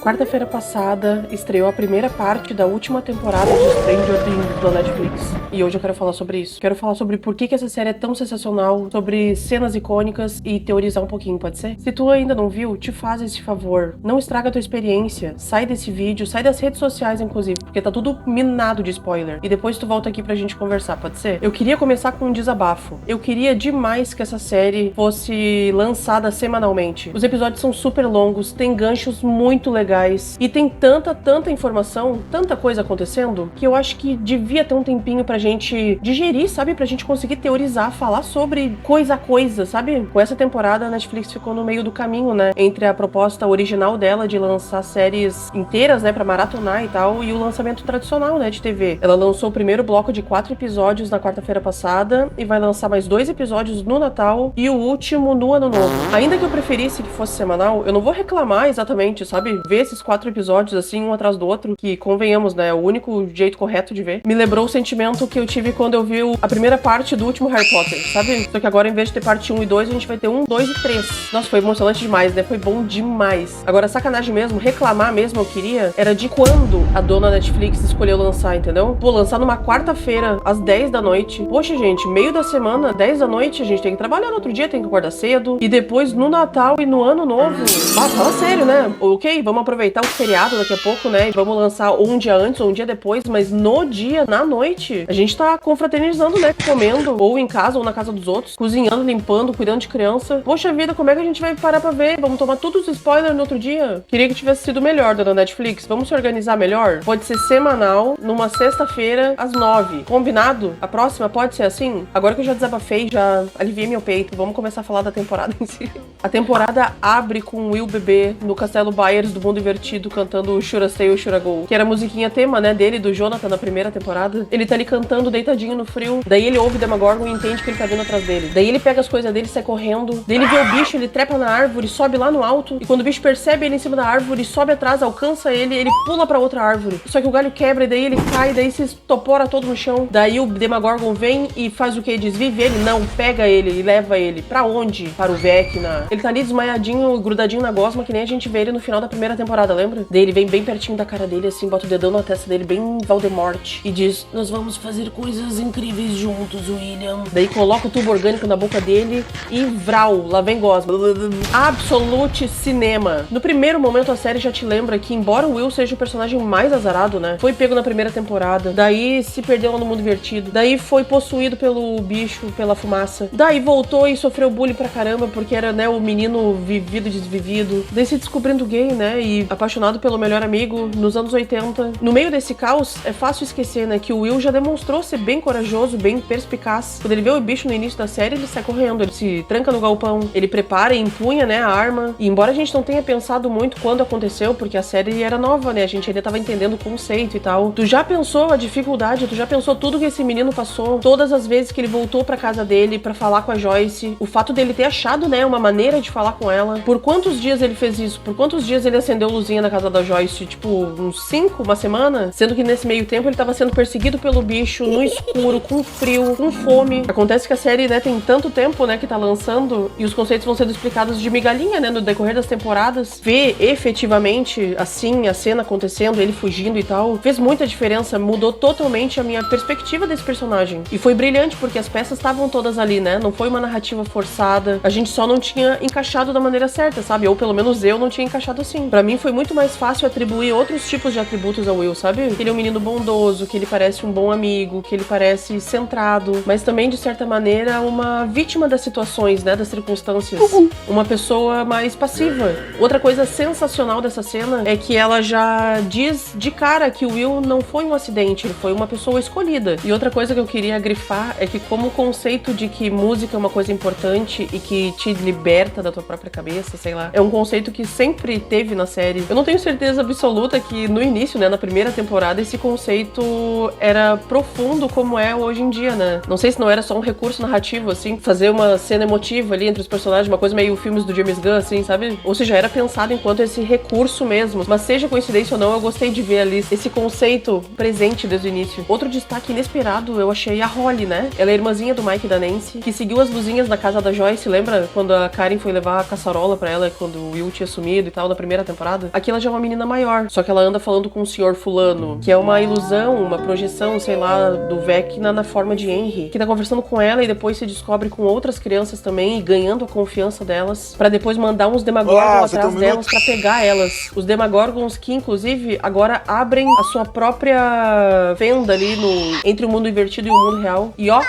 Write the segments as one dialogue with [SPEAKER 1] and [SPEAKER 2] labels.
[SPEAKER 1] Quarta-feira passada estreou a primeira parte da última temporada de Stranger Things da Netflix. E hoje eu quero falar sobre isso. Quero falar sobre por que essa série é tão sensacional, sobre cenas icônicas e teorizar um pouquinho, pode ser? Se tu ainda não viu, te faz esse favor. Não estraga a tua experiência. Sai desse vídeo, sai das redes sociais, inclusive, porque tá tudo minado de spoiler. E depois tu volta aqui pra gente conversar, pode ser? Eu queria começar com um desabafo. Eu queria demais que essa série fosse lançada semanalmente. Os episódios são super longos, tem ganchos muito legais. E tem tanta informação, tanta coisa acontecendo, que eu acho que devia ter um tempinho pra gente digerir, sabe? Pra gente conseguir teorizar, falar sobre coisa a coisa, sabe? Com essa temporada, a Netflix ficou no meio do caminho, né? Entre a proposta original dela de lançar séries inteiras, né? Pra maratonar e tal, e o lançamento tradicional, né? De TV. Ela lançou o primeiro bloco de 4 episódios na quarta-feira passada e vai lançar mais 2 episódios no Natal e o último no Ano Novo. Ainda que eu preferisse que fosse semanal, eu não vou reclamar exatamente, sabe? Ver esses 4 episódios assim, um atrás do outro, que convenhamos, né, é o único jeito correto de ver, me lembrou o sentimento que eu tive quando eu vi a primeira parte do último Harry Potter, sabe? Só que agora, em vez de ter parte 1 e 2, a gente vai ter 1, 2 e 3. Nossa, foi emocionante demais, né? Foi bom demais. Agora, sacanagem mesmo, reclamar mesmo eu queria, era de quando a dona Netflix escolheu lançar, entendeu? Pô, lançar numa quarta-feira, às 10 da noite. Poxa, gente, meio da semana, 10 da noite, a gente tem que trabalhar no outro dia, tem que acordar cedo. E depois, no Natal e no Ano Novo. Ah, fala sério, né? Ok, vamos aproveitar o feriado daqui a pouco, né? Vamos lançar um dia antes ou um dia depois, mas no dia, na noite, a gente tá confraternizando, né? Comendo, ou em casa, ou na casa dos outros, cozinhando, limpando, cuidando de criança. Poxa vida, como é que a gente vai parar pra ver? Vamos tomar todos os spoilers no outro dia? Queria que tivesse sido melhor, dona Netflix. Vamos se organizar melhor? Pode ser semanal, numa sexta-feira, às 9. Combinado? A próxima pode ser assim? Agora que eu já desabafei, já aliviei meu peito, vamos começar a falar da temporada em si. A temporada abre com o Will bebê no Castelo Byers do Mundo Invertido cantando Shoulda Stay or Shoulda Go, que era a musiquinha tema, né, dele, do Jonathan na primeira temporada. Ele tá ali cantando, deitadinho no frio, daí ele ouve Demogorgon e entende que ele tá vindo atrás dele. Daí ele pega as coisas dele, sai correndo, daí ele vê o bicho, ele trepa na árvore, sobe lá no alto, e quando o bicho percebe ele em cima da árvore, sobe atrás, alcança ele, ele pula pra outra árvore. Só que o galho quebra, e daí ele cai, daí se estopora todo no chão. Daí o Demogorgon vem e faz o que? Desvive ele? Não, pega ele e leva ele. Pra onde? Para o Vecna. Ele tá ali desmaiadinho, grudadinho na gosma, que nem a gente vê ele no final da primeira temporada, lembra? Daí ele vem bem pertinho da cara dele, assim, bota o dedão na testa dele, bem Voldemort, e diz: nós vamos fazer coisas incríveis juntos, William. Daí coloca o tubo orgânico na boca dele e vral, lá vem gosma. Absolute cinema. No primeiro momento a série já te lembra que, embora o Will seja o personagem mais azarado, né, foi pego na primeira temporada, daí se perdeu lá no mundo invertido, daí foi possuído pelo bicho, pela fumaça, daí voltou e sofreu bullying pra caramba, porque era, né, o menino vivido e desvivido, daí se descobrindo gay, né, e apaixonado pelo melhor amigo nos anos 80. No meio desse caos, é fácil esquecer, né, que o Will já demonstrou ser bem corajoso, bem perspicaz. Quando ele vê o bicho no início da série, ele sai correndo, ele se tranca no galpão, ele prepara e empunha, né, a arma. E embora a gente não tenha pensado muito quando aconteceu, porque a série era nova, né, a gente ainda tava entendendo o conceito e tal. Tu já pensou a dificuldade, tu já pensou tudo que esse menino passou, todas as vezes que ele voltou pra casa dele pra falar com a Joyce, o fato dele ter achado, né, uma maneira de falar com ela. Por quantos dias ele fez isso? Por quantos dias ele acendeu luzinha na casa da Joyce? Tipo, uns 5, uma semana? Sendo que nesse meio tempo ele tava sendo perseguido pelo bicho, no escuro, com frio, com fome. Acontece que a série, né, tem tanto tempo, né, que tá lançando, e os conceitos vão sendo explicados de migalhinha, né, no decorrer das temporadas. Ver efetivamente, assim, a cena acontecendo, ele fugindo e tal, fez muita diferença, mudou totalmente a minha perspectiva desse personagem. E foi brilhante, porque as peças estavam todas ali, né, não foi uma narrativa forçada, a gente só não tinha encaixado da maneira certa, sabe? Ou pelo menos eu não tinha encaixado assim. Pra mim foi muito mais fácil atribuir outros tipos de atributos ao Will, sabe? Que ele é um menino bondoso, que ele parece um bom amigo, que ele parece centrado, mas também, de certa maneira, uma vítima das situações, né, das circunstâncias. Uma pessoa mais passiva. Outra coisa sensacional dessa cena é que ela já diz de cara que o Will não foi um acidente, ele foi uma pessoa escolhida. E outra coisa que eu queria grifar é que, como o conceito de que música é uma coisa importante e que te liberta da tua própria cabeça, sei lá, é um conceito que sempre teve na série. Eu não tenho certeza absoluta que no início, né, na primeira temporada, esse conceito era profundo como é hoje em dia, né? Não sei se não era só um recurso narrativo, assim, fazer uma cena emotiva ali entre os personagens, uma coisa meio filmes do James Gunn, assim, sabe? Ou seja, era pensado enquanto esse recurso mesmo. Mas seja coincidência ou não, eu gostei de ver ali esse conceito presente desde o início. Outro destaque inesperado, eu achei a Holly, né? Ela é a irmãzinha do Mike e da Nancy, que seguiu as luzinhas na casa da Joyce, lembra? Quando a Karen foi levar a caçarola pra ela, quando o Will tinha sumido e tal, na primeira temporada. temporada, aqui ela já é uma menina maior, só que ela anda falando com o senhor fulano, que é uma ilusão, uma projeção, sei lá, do Vecna na forma de Henry, que tá conversando com ela e depois se descobre com outras crianças também e ganhando a confiança delas, pra depois mandar uns Demagorgons atrás delas pra pegar elas. Os Demagorgons que, inclusive, agora abrem a sua própria fenda ali entre o mundo invertido e o mundo real. E ó,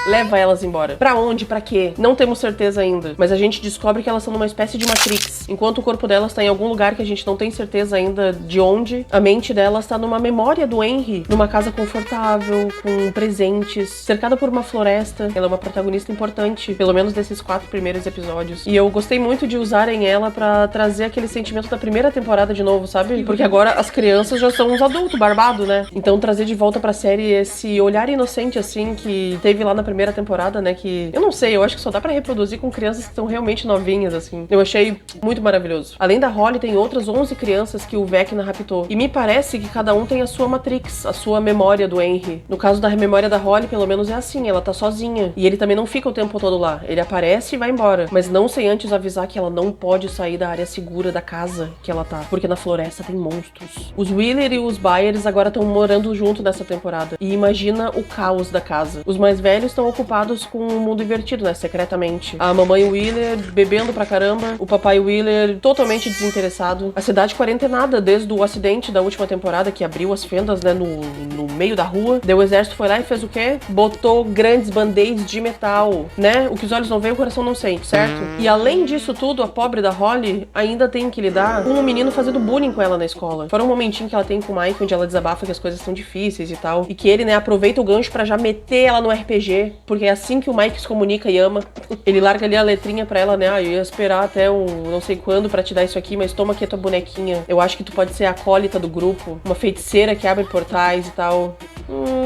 [SPEAKER 1] leva elas embora. Pra onde? Pra quê? Não temos certeza ainda. Mas a gente descobre que elas são numa espécie de Matrix. Enquanto o corpo delas tá em algum lugar que a gente não tem certeza ainda de onde, a mente delas tá numa memória do Henry, numa casa confortável, com presentes, cercada por uma floresta. Ela é uma protagonista importante, pelo menos desses 4 primeiros episódios. E eu gostei muito de usarem ela pra trazer aquele sentimento da primeira temporada de novo, sabe? Porque agora as crianças já são uns adultos barbados, né? Então trazer de volta pra série esse olhar inocente, assim, que teve lá na primeira temporada, né, que eu não sei, eu acho que só dá pra reproduzir com crianças que estão realmente novinhas, assim. Eu achei muito maravilhoso. Além da Holly, tem outras 11 crianças que o Vecna raptou. E me parece que cada um tem a sua Matrix, a sua memória do Henry. No caso da memória da Holly, pelo menos é assim, ela tá sozinha. E ele também não fica o tempo todo lá. Ele aparece e vai embora. Mas não sem antes avisar que ela não pode sair da área segura da casa que ela tá. Porque na floresta tem monstros. Os Wheeler e os Byers agora estão morando junto nessa temporada. E imagina o caos da casa. Os mais velhos estão ocupados com o mundo invertido, né, secretamente. A mamãe Wheeler bebendo pra caramba, o papai Wheeler totalmente desinteressado. A cidade quarentenada desde o acidente da última temporada que abriu as fendas, né, no meio da rua. Daí o exército foi lá e fez o quê? Botou grandes band-aids de metal, né? O que os olhos não veem, o coração não sente, certo? E além disso tudo, a pobre da Holly ainda tem que lidar com um menino fazendo bullying com ela na escola. Fora um momentinho que ela tem com o Mike, onde ela desabafa que as coisas são difíceis e tal. E que ele, né, aproveita o gancho pra já meter ela no RPG, porque é assim que o Mike se comunica e ama. Ele larga ali a letrinha pra ela, né? Ah, eu ia esperar até não sei quando pra te dar isso aqui, mas toma aqui a tua bonequinha. Eu acho que tu pode ser a acólita do grupo, uma feiticeira que abre portais e tal.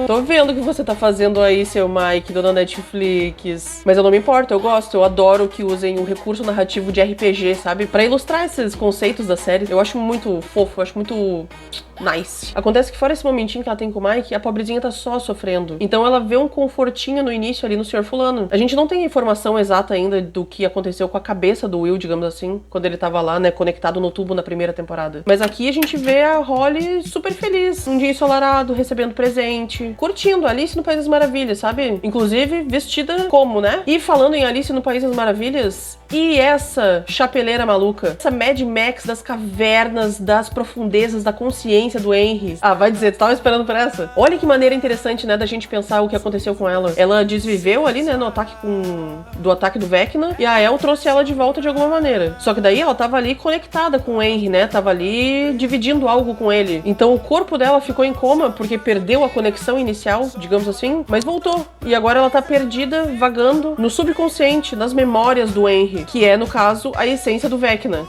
[SPEAKER 1] Tô vendo o que você tá fazendo aí, seu Mike, dona Netflix. Mas eu não me importo, eu gosto, eu adoro que usem o recurso narrativo de RPG, sabe? Pra ilustrar esses conceitos da série. Eu acho muito fofo, eu acho muito nice. Acontece que fora esse momentinho que ela tem com o Mike, a pobrezinha tá só sofrendo. Então ela vê um confortinho no início ali no Sr. Fulano. A gente não tem a informação exata ainda do que aconteceu com a cabeça do Will, digamos assim, quando ele tava lá, né, conectado no tubo na primeira temporada. Mas aqui a gente vê a Holly super feliz, um dia ensolarado, recebendo presente, curtindo Alice no País das Maravilhas, sabe? Inclusive vestida como, né? E falando em Alice no País das Maravilhas, e essa chapeleira maluca, essa Mad Max das cavernas, das profundezas, da consciência do Henry. Ah, vai dizer, tu tava esperando por essa? Olha que maneira interessante, né, da gente pensar o que aconteceu com ela. Ela desviveu ali, né, no ataque do ataque do Vecna, e a El trouxe ela de volta de alguma maneira. Só que daí ela tava ali conectada com o Henry, né, tava ali dividindo algo com ele. Então o corpo dela ficou em coma porque perdeu a conexão inicial, digamos assim, mas voltou. E agora ela tá perdida, vagando no subconsciente, nas memórias do Henry, que é, no caso, a essência do Vecna.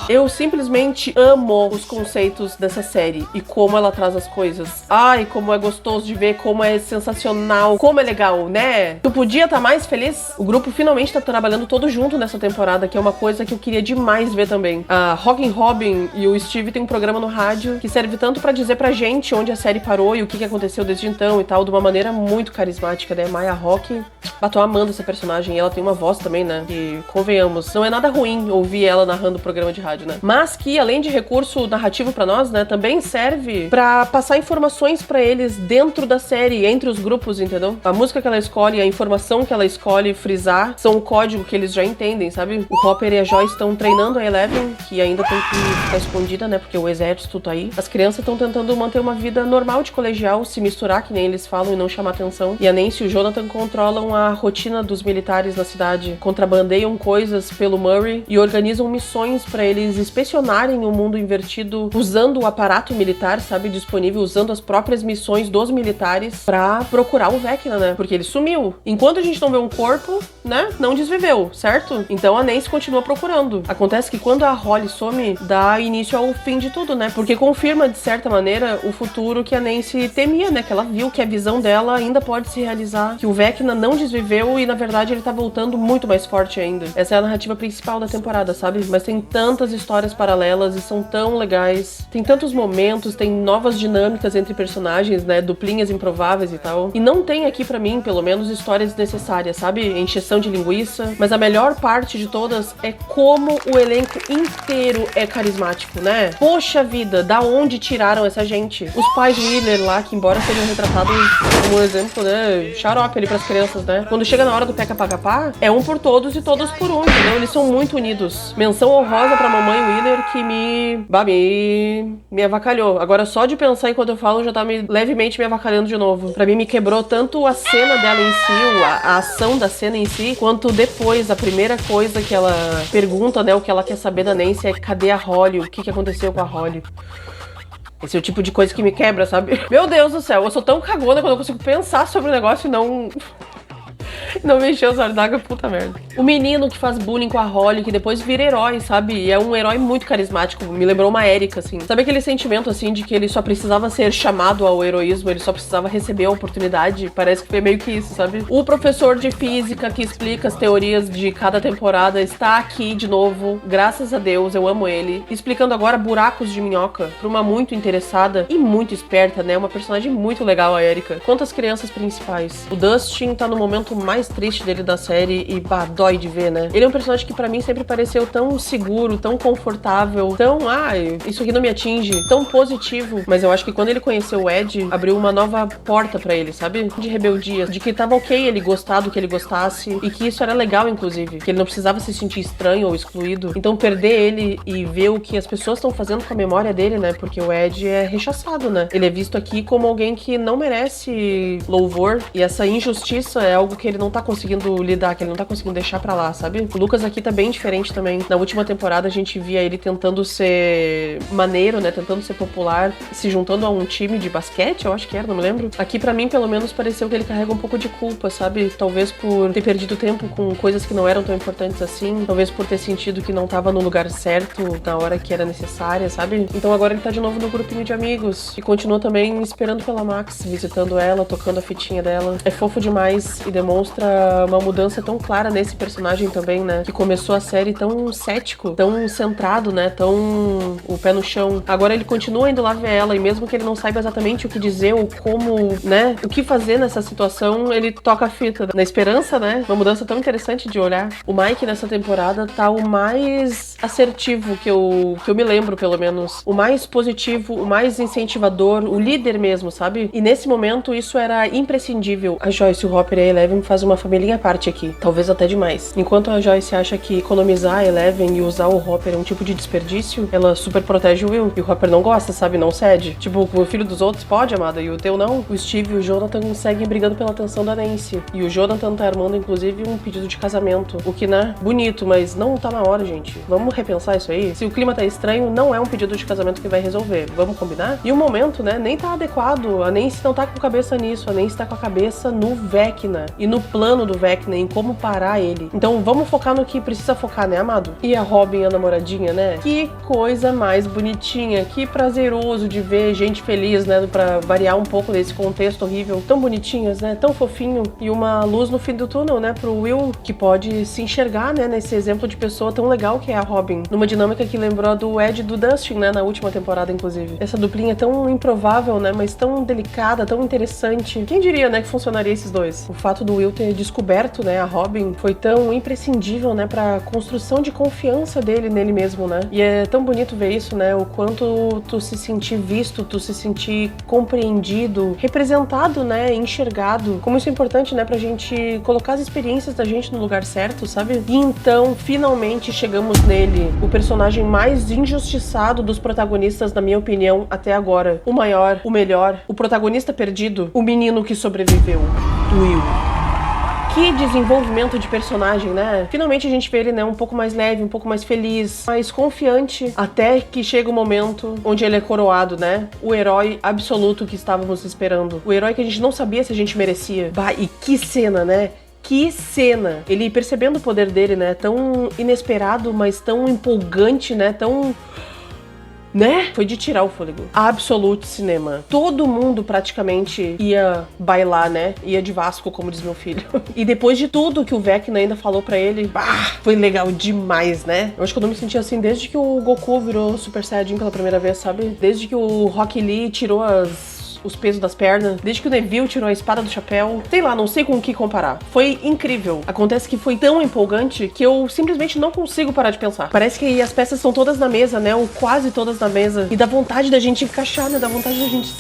[SPEAKER 1] Eu simplesmente amo os conceitos dessa série e como ela traz as coisas. Ai, como é gostoso de ver, como é sensacional, como é legal, né? Tu podia estar mais feliz? O grupo finalmente tá trabalhando todo junto nessa temporada, que é uma coisa que eu queria demais ver também. A Rockin' Robin e o Steve tem um programa no rádio que serve tanto pra dizer pra gente onde a série parou e o que aconteceu desde então e tal, de uma maneira muito carismática, né? Maya Rockin, tô amando essa personagem e ela tem uma voz também, né? Que, convenhamos, não é nada ruim ouvir ela narrando o programa de rádio, né? Mas que, além de recurso narrativo pra nós, né, também serve pra passar informações pra eles dentro da série, entre os grupos, entendeu? A música que ela escolhe, a informação que ela escolhe frisar, são o código que eles já entendem, sabe? O Hopper e a Joyce estão treinando a Eleven, que ainda tem que ficar escondida, né, porque o exército tá aí. As crianças estão tentando manter uma vida normal de colegial, se misturar, que nem eles falam, e não chamar atenção. E a Nancy e o Jonathan controlam a rotina dos militares na cidade, contrabandeiam coisas pelo Murray e organizam missões pra eles inspecionarem o mundo invertido usando o aparato militar, sabe, disponível, usando as próprias missões dos militares pra procurar o Vecna, né, porque ele sumiu. Enquanto a gente não vê um corpo, né, não desviveu, certo? Então a Nancy continua procurando. Acontece que quando a Holly some, dá início ao fim de tudo, né, porque confirma, de certa maneira, o futuro que a Nancy temia, né, que ela viu que a visão dela ainda pode se realizar, que o Vecna não desviveu e, na verdade, ele tá voltando muito mais forte ainda. Essa é a narrativa principal da temporada, sabe? Mas tem tantas tantas histórias paralelas e são tão legais. Tem tantos momentos, tem novas dinâmicas entre personagens, né? Duplinhas improváveis e tal. E não tem aqui, pra mim, pelo menos, histórias desnecessárias, sabe? Encheção de linguiça. Mas a melhor parte de todas é como o elenco inteiro é carismático, né? Poxa vida, da onde tiraram essa gente? Os pais Wheeler lá, que embora sejam retratados como exemplo, né? Xarope ali pras crianças, né? Quando chega na hora do peca-pá-capá, é um por todos e todos por um, entendeu? Eles são muito unidos. Menção honrosa pra mamãe Wheeler que me avacalhou. Agora, só de pensar enquanto eu falo, já tá levemente me avacalhando de novo. Pra mim, me quebrou tanto a cena dela em si, a ação da cena em si, quanto depois, a primeira coisa que ela pergunta, né? O que ela quer saber da Nancy é cadê a Holly? O que aconteceu com a Holly? Esse é o tipo de coisa que me quebra, sabe? Meu Deus do céu, eu sou tão cagona quando eu consigo pensar sobre o negócio e não me encheu os olhos d'água, puta merda. O menino que faz bullying com a Holly, que depois vira herói, sabe? E é um herói muito carismático. Me lembrou uma Erika, assim. Sabe aquele sentimento, assim, de que ele só precisava ser chamado ao heroísmo, ele só precisava receber a oportunidade? Parece que foi meio que isso, sabe? O professor de física que explica as teorias de cada temporada está aqui de novo. Graças a Deus, eu amo ele. Explicando agora buracos de minhoca pra uma muito interessada e muito esperta, né? Uma personagem muito legal, a Erika. Quanto às crianças principais. O Dustin tá no momento mais triste dele da série e, dói de ver, né? Ele é um personagem que pra mim sempre pareceu tão seguro, tão confortável, tão, isso aqui não me atinge, tão positivo. Mas eu acho que quando ele conheceu o Ed, abriu uma nova porta pra ele, sabe? De rebeldia, de que tava ok ele gostar do que ele gostasse e que isso era legal, inclusive, que ele não precisava se sentir estranho ou excluído. Então perder ele e ver o que as pessoas estão fazendo com a memória dele, né? Porque o Ed é rechaçado, né? Ele é visto aqui como alguém que não merece louvor e essa injustiça é algo que ele não tá conseguindo lidar, que ele não tá conseguindo deixar pra lá, sabe? O Lucas aqui tá bem diferente também. Na última temporada a gente via ele tentando ser maneiro, né? Tentando ser popular, se juntando a um time de basquete, eu acho que era, não me lembro. Aqui pra mim, pelo menos, pareceu que ele carrega um pouco de culpa, sabe? Talvez por ter perdido tempo com coisas que não eram tão importantes assim, talvez por ter sentido que não tava no lugar certo, na hora que era necessária, sabe? Então agora ele tá de novo no grupinho de amigos e continua também esperando pela Max, visitando ela, tocando a fitinha dela. É fofo demais e demonstra uma mudança tão clara nesse personagem também, né? Que começou a série tão cético, tão centrado, né? Tão o pé no chão. Agora ele continua indo lá ver ela e mesmo que ele não saiba exatamente o que dizer ou como, né? O que fazer nessa situação, ele toca a fita. Na esperança, né? Uma mudança tão interessante de olhar. O Mike nessa temporada tá o mais assertivo que eu me lembro, pelo menos. O mais positivo, o mais incentivador, o líder mesmo, sabe? E nesse momento isso era imprescindível. A Joyce, o Hopper e a Eleven fazem uma família à parte aqui. Talvez até demais. Enquanto a Joyce acha que economizar a Eleven e usar o Hopper é um tipo de desperdício, ela super protege o Will. E o Hopper não gosta, sabe? Não cede. Tipo, o filho dos outros pode, amada, e o teu não. O Steve e o Jonathan seguem brigando pela atenção da Nancy. E o Jonathan tá armando, inclusive, um pedido de casamento. O que, né? Bonito, mas não tá na hora, gente. Vamos repensar isso aí? Se o clima tá estranho, não é um pedido de casamento que vai resolver. Vamos combinar? E o momento, né? Nem tá adequado. A Nancy não tá com a cabeça nisso. A Nancy tá com a cabeça no Vecna. E no plano do Vecna, em como parar ele. Então vamos focar no que precisa focar, né, amado? E a Robin, a namoradinha, né? Que coisa mais bonitinha. Que prazeroso de ver gente feliz, né? Pra variar um pouco desse contexto horrível. Tão bonitinhas, né? Tão fofinho. E uma luz no fim do túnel, né? Pro Will, que pode se enxergar, né? Nesse exemplo de pessoa tão legal que é a Robin. Numa dinâmica que lembrou do Ed e do Dustin, né? Na última temporada, inclusive. Essa duplinha tão improvável, né? Mas tão delicada, tão interessante. Quem diria, né? Que funcionaria esses dois? O fato do Will ter descoberto, né? A Robin foi tão imprescindível, né? Pra construção de confiança dele nele mesmo, né? E é tão bonito ver isso, né? O quanto tu se sentir visto, tu se sentir compreendido, representado, né? Enxergado. Como isso é importante, né? Pra gente colocar as experiências da gente no lugar certo, sabe? E então, finalmente chegamos nele. O personagem mais injustiçado dos protagonistas, na minha opinião, até agora. O maior, o melhor, o protagonista perdido, o menino que sobreviveu. Will. Que desenvolvimento de personagem, né? Finalmente a gente vê ele, né, um pouco mais leve, um pouco mais feliz, mais confiante, até que chega o momento onde ele é coroado, né? O herói absoluto que estávamos esperando. O herói que a gente não sabia se a gente merecia. Bah, e que cena, né? Que cena! Ele percebendo o poder dele, né? Tão inesperado, mas tão empolgante, né? Tão... né? Foi de tirar o fôlego. Absolute Cinema. Todo mundo praticamente ia bailar, né? Ia de Vasco, como diz meu filho. E depois de tudo que o Vecna ainda falou pra ele, foi legal demais, né? Eu acho que eu não me senti assim desde que o Goku virou Super Saiyajin pela primeira vez, sabe? Desde que o Rock Lee tirou os pesos das pernas, desde que o Neville tirou a espada do chapéu, sei lá, não sei com o que comparar. Foi incrível. Acontece que foi tão empolgante que eu simplesmente não consigo parar de pensar. Parece que as peças estão todas na mesa, né? Ou quase todas na mesa. E dá vontade da gente encaixar, né? Dá vontade da gente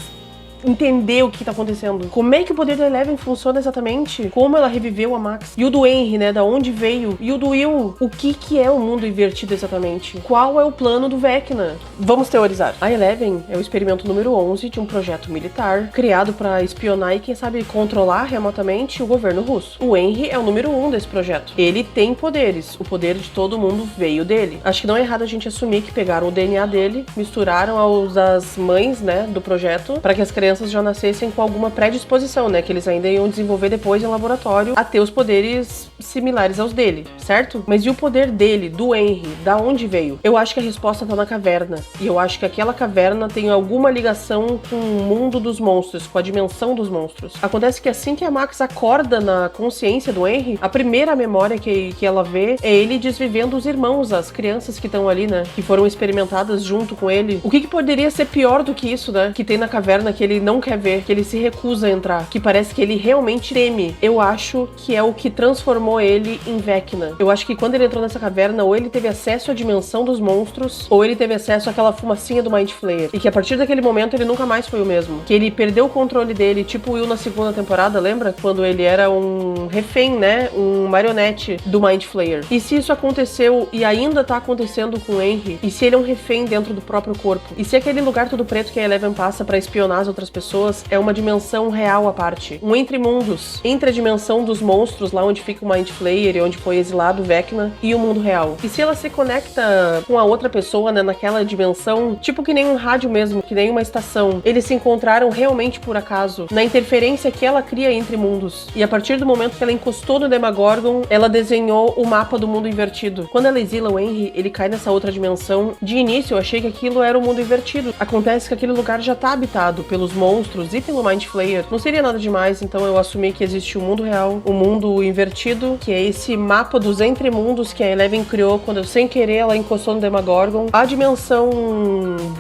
[SPEAKER 1] entender o que tá acontecendo. Como é que o poder da Eleven funciona exatamente? Como ela reviveu a Max? E o do Henry, né? Da onde veio? E o do Will? O que é o mundo invertido exatamente? Qual é o plano do Vecna? Vamos teorizar. A Eleven é o experimento número 11 de um projeto militar criado para espionar e, quem sabe, controlar remotamente o governo russo. O Henry é o número 1 desse projeto. Ele tem poderes. O poder de todo mundo veio dele. Acho que não é errado a gente assumir que pegaram o DNA dele, misturaram aos das mães, né, do projeto, para que as crianças já nascessem com alguma predisposição, né? Que eles ainda iam desenvolver depois em laboratório a ter os poderes similares aos dele, certo? Mas e o poder dele, do Henry? Da onde veio? Eu acho que a resposta tá na caverna. E eu acho que aquela caverna tem alguma ligação com o mundo dos monstros, com a dimensão dos monstros. Acontece que assim que a Max acorda na consciência do Henry, a primeira memória que ela vê é ele desvivendo os irmãos, as crianças que estão ali, né? Que foram experimentadas junto com ele. O que poderia ser pior do que isso, né? Que tem na caverna que ele não quer ver, que ele se recusa a entrar, que parece que ele realmente teme. Eu acho que é o que transformou ele em Vecna. Eu acho que quando ele entrou nessa caverna, ou ele teve acesso à dimensão dos monstros, ou ele teve acesso àquela fumacinha do Mind Flayer. E que a partir daquele momento ele nunca mais foi o mesmo. Que ele perdeu o controle dele, tipo o Will na segunda temporada, lembra? Quando ele era um refém, né? Um marionete do Mind Flayer. E se isso aconteceu e ainda tá acontecendo com o Henry, e se ele é um refém dentro do próprio corpo? E se aquele lugar todo preto que a Eleven passa pra espionar as outras pessoas é uma dimensão real à parte? Um entre-mundos. Entre a dimensão dos monstros, lá onde fica o Mind Flayer e onde foi exilado o Vecna, e o mundo real. E se ela se conecta com a outra pessoa, né, naquela dimensão, tipo que nem um rádio mesmo, que nem uma estação, eles se encontraram realmente por acaso, na interferência que ela cria entre mundos. E a partir do momento que ela encostou no Demogorgon, ela desenhou o mapa do mundo invertido. Quando ela exila o Henry, ele cai nessa outra dimensão. De início, eu achei que aquilo era o mundo invertido. Acontece que aquele lugar já tá habitado pelos monstros e pelo Mind Flayer. Não seria nada demais, então eu assumi que existe o mundo real, o mundo invertido, que é esse mapa dos entremundos que a Eleven criou quando, sem querer, ela encostou no Demogorgon. A dimensão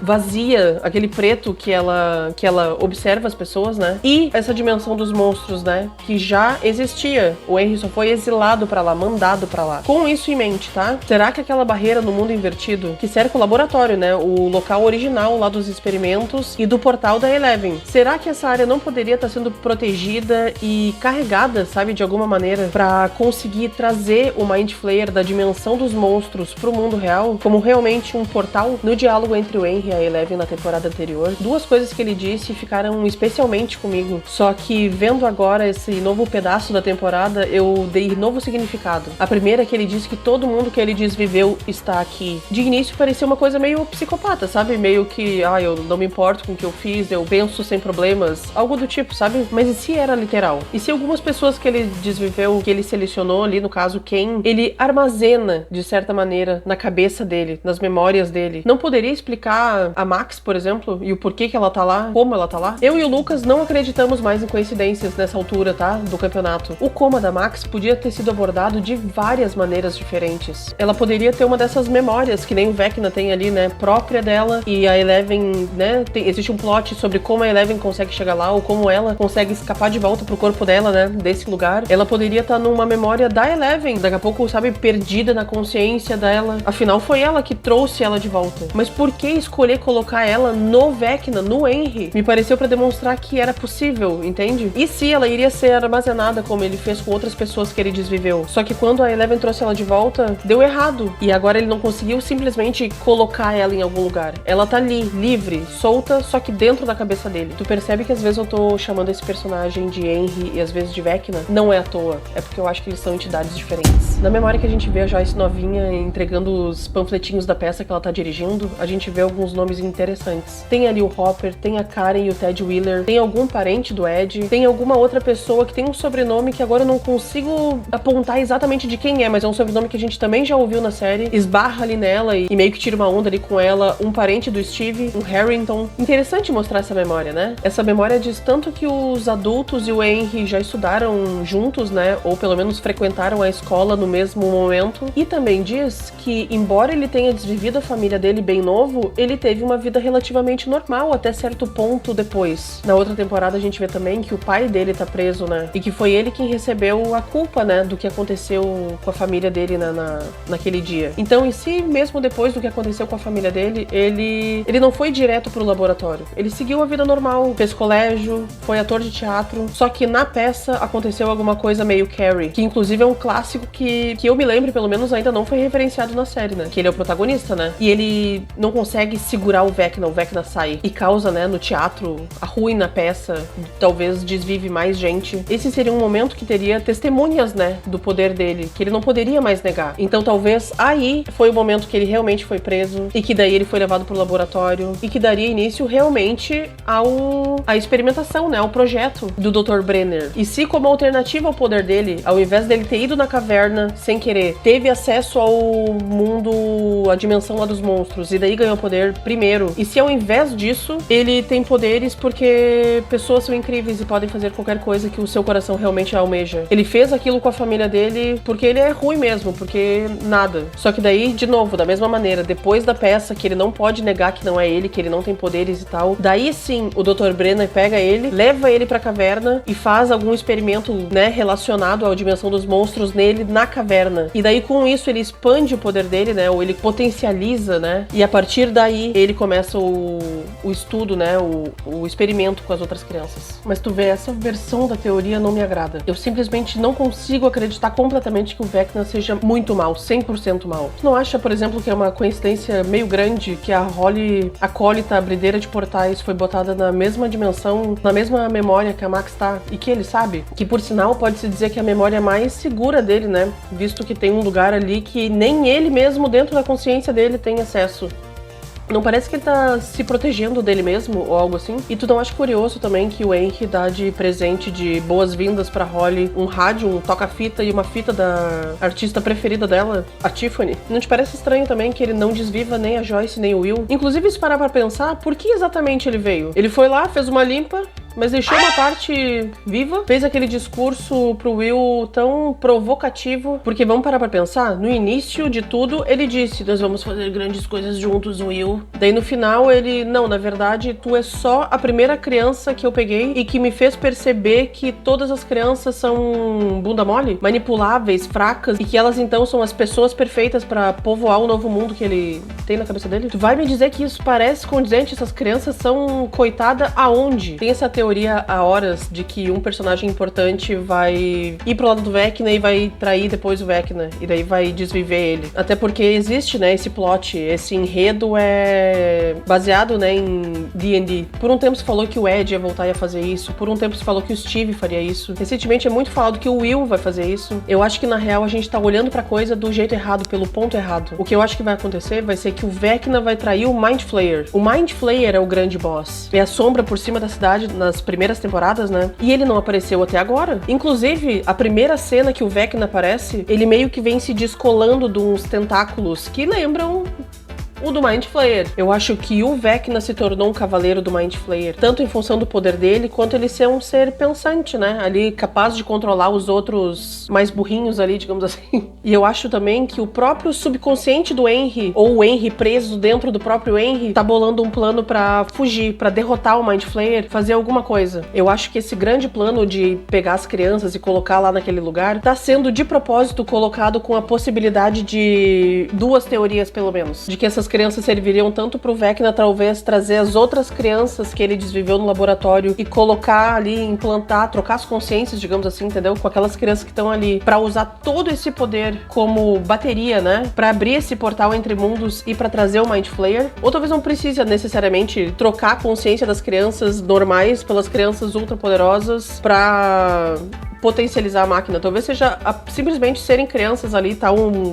[SPEAKER 1] vazia, aquele preto que ela observa as pessoas, né? E essa dimensão dos monstros, né? Que já existia. O Henry só foi exilado pra lá, mandado pra lá. Com isso em mente, tá? Será que aquela barreira no mundo invertido, que cerca o laboratório, né? O local original lá dos experimentos e do portal da Eleven, será que essa área não poderia estar sendo protegida e carregada, sabe, de alguma maneira, pra conseguir trazer o Mind Flayer da dimensão dos monstros pro mundo real, como realmente um portal? No diálogo entre o Henry e a Eleven na temporada anterior, duas coisas que ele disse ficaram especialmente comigo, só que vendo agora esse novo pedaço da temporada, eu dei novo significado. A primeira é que ele disse que todo mundo que ele desviveu está aqui. De início parecia uma coisa meio psicopata, sabe? Meio que, eu não me importo com o que eu fiz, eu penso sem problemas, algo do tipo, sabe? Mas e se era literal? E se algumas pessoas que ele desviveu, que ele selecionou ali, no caso Ken, ele armazena, de certa maneira, na cabeça dele, nas memórias dele? Não poderia explicar a Max, por exemplo, e o porquê que ela tá lá, como ela tá lá? Eu e o Lucas não acreditamos mais em coincidências nessa altura, tá? Do campeonato. O coma da Max podia ter sido abordado de várias maneiras diferentes. Ela poderia ter uma dessas memórias, que nem o Vecna tem ali, né? Própria dela, e a Eleven, né? Existe um plot sobre como a Eleven consegue chegar lá, ou como ela consegue escapar de volta pro corpo dela, né? Desse lugar. Ela poderia estar numa memória da Eleven, daqui a pouco, sabe, perdida na consciência dela. Afinal, foi ela que trouxe ela de volta. Mas por que escolher colocar ela no Vecna, no Henry? Me pareceu pra demonstrar que era possível, entende? E se ela iria ser armazenada como ele fez com outras pessoas que ele desviveu? Só que quando a Eleven trouxe ela de volta, deu errado. E agora ele não conseguiu simplesmente colocar ela em algum lugar. Ela tá ali, livre, solta, só que dentro da cabeça cabeça dele. Tu percebe que às vezes eu tô chamando esse personagem de Henry e às vezes de Vecna? Não é à toa, é porque eu acho que eles são entidades diferentes. Na memória que a gente vê a Joyce novinha entregando os panfletinhos da peça que ela tá dirigindo, a gente vê alguns nomes interessantes. Tem ali o Hopper, tem a Karen e o Ted Wheeler, tem algum parente do Ed, tem alguma outra pessoa que tem um sobrenome que agora eu não consigo apontar exatamente de quem é, mas é um sobrenome que a gente também já ouviu na série, esbarra ali nela e meio que tira uma onda ali com ela, um parente do Steve, um Harrington. Interessante mostrar essa memória, né? Essa memória diz tanto que os adultos e o Henry já estudaram juntos, né? Ou pelo menos frequentaram a escola no mesmo momento. E também diz que, embora ele tenha desvivido a família dele bem novo, ele teve uma vida relativamente normal até certo ponto depois. Na outra temporada a gente vê também que o pai dele tá preso, né? E que foi ele quem recebeu a culpa, né? Do que aconteceu com a família dele naquele dia. Então, e se mesmo depois do que aconteceu com a família dele, ele não foi direto pro laboratório. Ele seguiu a vida normal, fez colégio, foi ator de teatro, só que na peça aconteceu alguma coisa meio Carrie, que inclusive é um clássico que eu me lembro, pelo menos ainda não foi referenciado na série, né? Que ele é o protagonista, né? E ele não consegue segurar o Vecna sai e causa, né, no teatro, a ruim na peça, talvez desvive mais gente. Esse seria um momento que teria testemunhas, né, do poder dele, que ele não poderia mais negar. Então talvez aí foi o momento que ele realmente foi preso e que daí ele foi levado pro laboratório e que daria início realmente à experimentação, né, ao projeto do Dr. Brenner. E se como alternativa ao poder dele, ao invés dele ter ido na caverna sem querer, teve acesso ao mundo, à dimensão lá dos monstros e daí ganhou poder primeiro. E se ao invés disso, ele tem poderes porque pessoas são incríveis e podem fazer qualquer coisa que o seu coração realmente almeja. Ele fez aquilo com a família dele porque ele é ruim mesmo, porque nada. Só que daí, de novo, da mesma maneira, depois da peça, que ele não pode negar que não é ele, que ele não tem poderes e tal, daí sim, o Dr. Brenner pega ele, leva ele pra caverna e faz algum experimento, né, relacionado à dimensão dos monstros nele na caverna. E daí, com isso, ele expande o poder dele, né, ou ele potencializa, né, e a partir daí, ele começa o estudo, né, o experimento com as outras crianças. Mas tu vê, essa versão da teoria não me agrada. Eu simplesmente não consigo acreditar completamente que o Vecna seja muito mal, 100% mal. Tu não acha, por exemplo, que é uma coincidência meio grande que a Holly, acólita, abrideira de portais, foi botada na mesma dimensão, na mesma memória que a Max tá, e que ele sabe? Que, por sinal, pode-se dizer que a memória é mais segura dele, né? Visto que tem um lugar ali que nem ele mesmo, dentro da consciência dele, tem acesso. Não parece que ele tá se protegendo dele mesmo, ou algo assim? E tu não acha curioso também que o Henry dá de presente de boas-vindas pra Holly um rádio, um toca-fita e uma fita da artista preferida dela, a Tiffany? Não te parece estranho também que ele não desviva nem a Joyce nem o Will? Inclusive, se parar pra pensar, por que exatamente ele veio? Ele foi lá, fez uma limpa, mas deixou uma parte viva, fez aquele discurso pro Will tão provocativo, porque vamos parar pra pensar, no início de tudo ele disse, nós vamos fazer grandes coisas juntos, Will. Daí no final ele, não, na verdade tu é só a primeira criança que eu peguei e que me fez perceber que todas as crianças são bunda mole, manipuláveis, fracas, e que elas então são as pessoas perfeitas pra povoar o novo mundo que ele tem na cabeça dele. Tu vai me dizer que isso parece condizente? Essas crianças são coitada aonde? Tem essa teoria há horas de que um personagem importante vai ir pro lado do Vecna e vai trair depois o Vecna, e daí vai desviver ele. Até porque existe, né, esse plot, esse enredo é baseado, né, em D&D. Por um tempo se falou que o Ed ia voltar e ia fazer isso, por um tempo se falou que o Steve faria isso. Recentemente é muito falado que o Will vai fazer isso. Eu acho que na real a gente tá olhando pra coisa do jeito errado, pelo ponto errado. O que eu acho que vai acontecer vai ser que o Vecna vai trair o Mind Flayer. O Mind Flayer é o grande boss. É a sombra por cima da cidade nas primeiras temporadas, né? E ele não apareceu até agora. Inclusive, a primeira cena que o Vecna aparece, ele meio que vem se descolando de uns tentáculos que lembram o do Mind Flayer. Eu acho que o Vecna se tornou um cavaleiro do Mind Flayer, tanto em função do poder dele, quanto ele ser um ser pensante, né? Ali, capaz de controlar os outros mais burrinhos ali, digamos assim. E eu acho também que o próprio subconsciente do Henry, ou o Henry preso dentro do próprio Henry, tá bolando um plano pra fugir, pra derrotar o Mind Flayer, fazer alguma coisa. Eu acho que esse grande plano de pegar as crianças e colocar lá naquele lugar, tá sendo de propósito colocado com a possibilidade de duas teorias, pelo menos. De que essas crianças serviriam tanto pro Vecna, talvez, trazer as outras crianças que ele desviveu no laboratório e colocar ali, implantar, trocar as consciências, digamos assim, entendeu? Com aquelas crianças que estão ali, pra usar todo esse poder como bateria, né? Pra abrir esse portal entre mundos e pra trazer o Mind Flayer. Ou talvez não precise necessariamente trocar a consciência das crianças normais pelas crianças ultra poderosas pra potencializar a máquina. Talvez seja simplesmente serem crianças ali,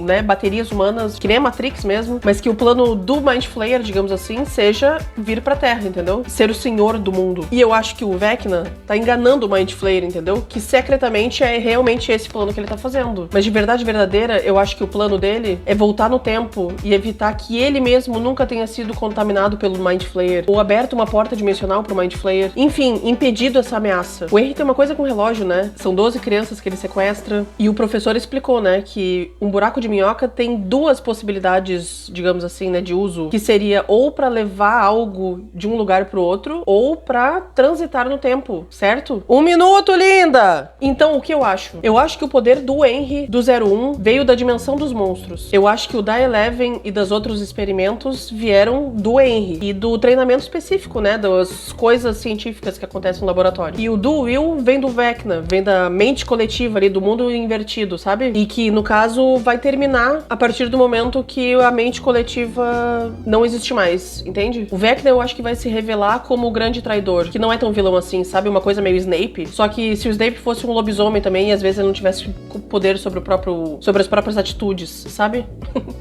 [SPEAKER 1] né, baterias humanas, que nem a Matrix mesmo, mas que o plano do Mind Flayer, digamos assim, seja vir pra Terra, entendeu? Ser o senhor do mundo. E eu acho que o Vecna tá enganando o Mind Flayer, entendeu? Que secretamente é realmente esse plano que ele tá fazendo. Mas de verdade verdadeira, eu acho que o plano dele é voltar no tempo e evitar que ele mesmo nunca tenha sido contaminado pelo Mind Flayer, ou aberto uma porta dimensional pro Mind Flayer. Enfim, impedido essa ameaça. O Henry tem uma coisa com o relógio, né? São 12 crianças que ele sequestra. E o professor explicou, né, que um buraco de minhoca tem duas possibilidades, digamos assim, né, de uso, que seria ou pra levar algo de um lugar pro outro, ou pra transitar no tempo, certo? 1 minuto, linda! Então, o que eu acho? Eu acho que o poder do Henry, do 01, veio da dimensão dos monstros. Eu acho que o da Eleven e dos outros experimentos vieram do Henry e do treinamento específico, né, das coisas científicas que acontecem no laboratório. E o do Will vem do Vecna, vem da mente coletiva ali, do mundo invertido, sabe? E que, no caso, vai terminar a partir do momento que a mente coletiva não existe mais, entende? O Vecna, eu acho que vai se revelar como o grande traidor, que não é tão vilão assim, sabe? Uma coisa meio Snape. Só que se o Snape fosse um lobisomem também, e às vezes ele não tivesse poder sobre as próprias atitudes, sabe?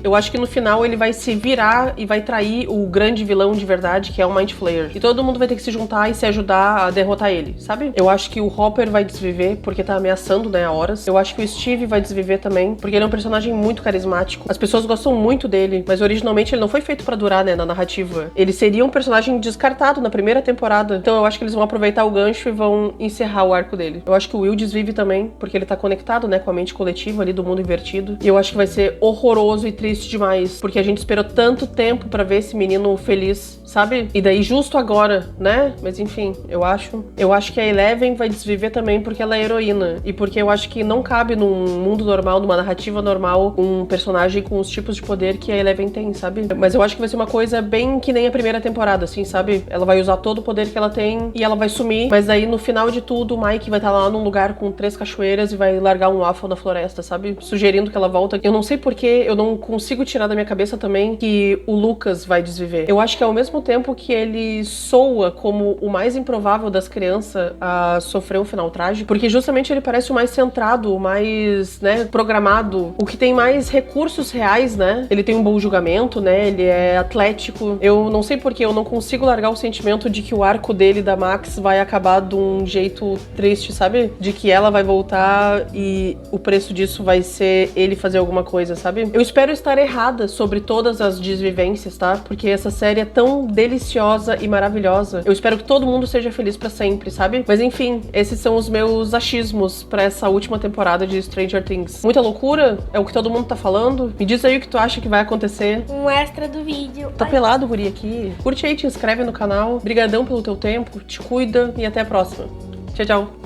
[SPEAKER 1] Eu acho que no final ele vai se virar e vai trair o grande vilão de verdade, que é o Mind Flayer. E todo mundo vai ter que se juntar e se ajudar a derrotar ele, sabe? Eu acho que o Hopper vai desviver, porque tá ameaçando, né, há horas. Eu acho que o Steve vai desviver também, porque ele é um personagem muito carismático. As pessoas gostam muito dele, mas originalmente ele não foi feito pra durar, né, na narrativa. Ele seria um personagem descartado na primeira temporada. Então eu acho que eles vão aproveitar o gancho e vão encerrar o arco dele. Eu acho que o Will desvive também, porque ele tá conectado, né, com a mente coletiva ali do mundo invertido. E eu acho que vai ser horroroso e triste demais, porque a gente esperou tanto tempo pra ver esse menino feliz, sabe? E daí justo agora, né? Mas enfim, eu acho que a Eleven vai desviver também porque ela é heroína. E porque eu acho que não cabe num mundo normal, numa narrativa normal, um personagem com os tipos de poder que a Eleven tem, sabe? Mas eu acho que vai ser uma coisa bem que nem a primeira temporada, assim, sabe? Ela vai usar todo o poder que ela tem e ela vai sumir, mas aí no final de tudo, o Mike vai estar lá num lugar com 3 cachoeiras e vai largar um waffle na floresta, sabe? Sugerindo que ela volta. Eu não sei porquê, eu não consigo tirar da minha cabeça também que o Lucas vai desviver. Eu acho que ao mesmo tempo que ele soa como o mais improvável das crianças a sofrer um final trágico, porque justamente ele parece o mais centrado, o mais, né, programado, o que tem mais recursos reais, né? Ele tem um bom julgamento, né? Ele é atlético. Eu não sei porque eu não consigo largar o sentimento de que o arco dele, da Max, vai acabar de um jeito triste, sabe? De que ela vai voltar e o preço disso vai ser ele fazer alguma coisa, sabe? Eu espero estar errada sobre todas as desvivências, tá? Porque essa série é tão deliciosa e maravilhosa. Eu espero que todo mundo seja feliz pra sempre, sabe? Mas enfim, esses são os meus achismos pra essa última temporada de Stranger Things. Muita loucura? É o que todo mundo tá falando? Me diz aí o que tu acha que vai acontecer.
[SPEAKER 2] Um extra do vídeo.
[SPEAKER 1] Tá pelado, guri, aqui. Curte aí, te inscreve no canal. Brigadão pelo teu tempo, te cuida e até a próxima. Tchau, tchau.